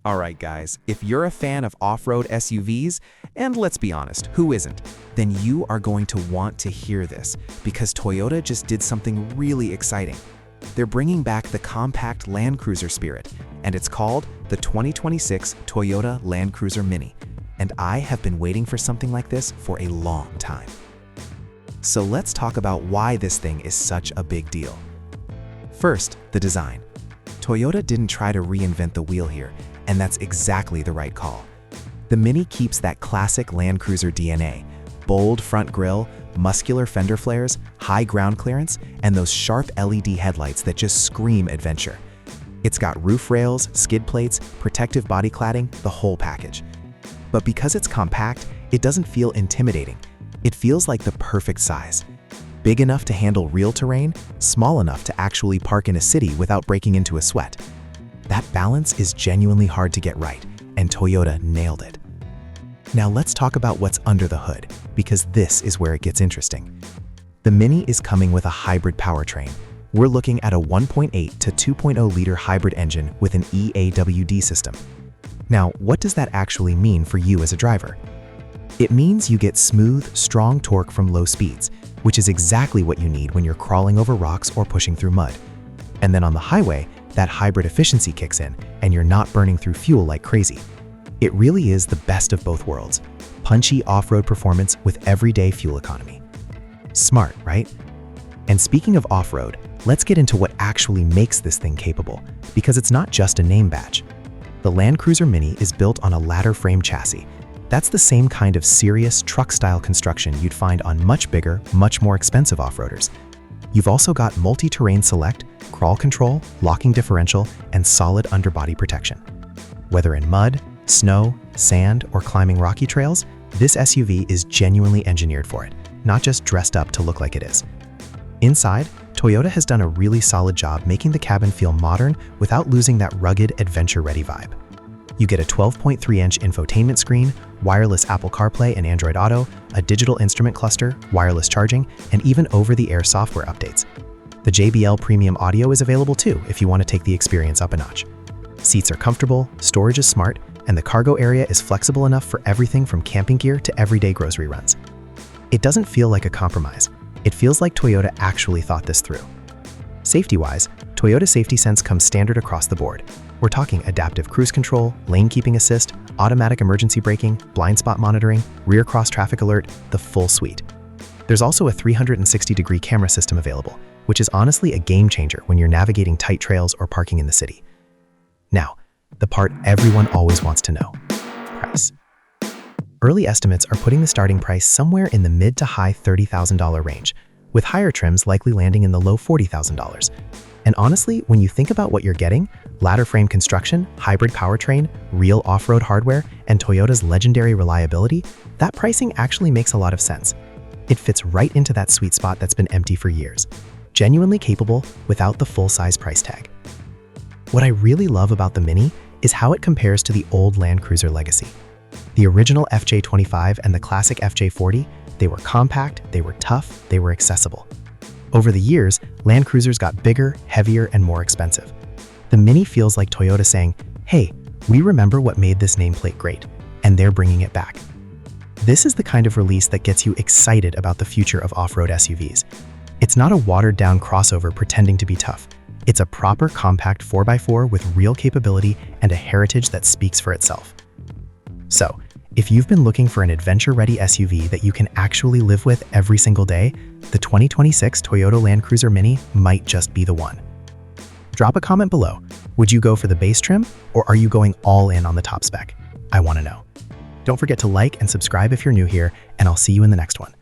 Alright guys, if you're a fan of off-road SUVs, and let's be honest, who isn't, then you are going to want to hear this because Toyota just did something really exciting. They're bringing back the compact Land Cruiser spirit, and it's called the 2026 Toyota Land Cruiser Mini. And I have been waiting for something like this for a long time. So let's talk about why this thing is such a big deal. First, the design. Toyota didn't try to reinvent the wheel here, and that's exactly the right call. The Mini keeps that classic Land Cruiser DNA, bold front grille, muscular fender flares, high ground clearance, and those sharp LED headlights that just scream adventure. It's got roof rails, skid plates, protective body cladding, the whole package. But because it's compact, it doesn't feel intimidating. It feels like the perfect size. Big enough to handle real terrain, small enough to actually park in a city without breaking into a sweat. That balance is genuinely hard to get right, and Toyota nailed it. Now let's talk about what's under the hood, because this is where it gets interesting. The Mini is coming with a hybrid powertrain. We're looking at a 1.8 to 2.0-liter hybrid engine with an EAWD system. Now, what does that actually mean for you as a driver? It means you get smooth, strong torque from low speeds, which is exactly what you need when you're crawling over rocks or pushing through mud. And then on the highway, that hybrid efficiency kicks in, and you're not burning through fuel like crazy. It really is the best of both worlds. Punchy off-road performance with everyday fuel economy. Smart, right? And speaking of off-road, let's get into what actually makes this thing capable, because it's not just a name badge. The Land Cruiser Mini is built on a ladder frame chassis. That's the same kind of serious truck-style construction you'd find on much bigger, much more expensive off-roaders. You've also got multi-terrain select, crawl control, locking differential, and solid underbody protection. Whether in mud, snow, sand, or climbing rocky trails, this SUV is genuinely engineered for it, not just dressed up to look like it is. Inside, Toyota has done a really solid job making the cabin feel modern without losing that rugged, adventure-ready vibe. You get a 12.3-inch infotainment screen, wireless Apple CarPlay and Android Auto, a digital instrument cluster, wireless charging, and even over-the-air software updates. The JBL Premium Audio is available too if you want to take the experience up a notch. Seats are comfortable, storage is smart, and the cargo area is flexible enough for everything from camping gear to everyday grocery runs. It doesn't feel like a compromise. It feels like Toyota actually thought this through. Safety-wise, Toyota Safety Sense comes standard across the board. We're talking adaptive cruise control, lane keeping assist, automatic emergency braking, blind spot monitoring, rear cross traffic alert, the full suite. There's also a 360-degree camera system available, which is honestly a game changer when you're navigating tight trails or parking in the city. Now, the part everyone always wants to know: price. Early estimates are putting the starting price somewhere in the mid to high $30,000 range, with higher trims likely landing in the low $40,000. And honestly, when you think about what you're getting, ladder frame construction, hybrid powertrain, real off-road hardware, and Toyota's legendary reliability, that pricing actually makes a lot of sense. It fits right into that sweet spot that's been empty for years. Genuinely capable without the full-size price tag. What I really love about the Mini is how it compares to the old Land Cruiser legacy. The original FJ25 and the classic FJ40, they were compact, they were tough, they were accessible. Over the years, Land Cruisers got bigger, heavier, and more expensive. The Mini feels like Toyota saying, hey, we remember what made this nameplate great, and they're bringing it back. This is the kind of release that gets you excited about the future of off-road SUVs. It's not a watered-down crossover pretending to be tough. It's a proper compact 4x4 with real capability and a heritage that speaks for itself. So, if you've been looking for an adventure-ready SUV that you can actually live with every single day, the 2026 Toyota Land Cruiser Mini might just be the one. Drop a comment below. Would you go for the base trim, or are you going all in on the top spec? I want to know. Don't forget to like and subscribe if you're new here, and I'll see you in the next one.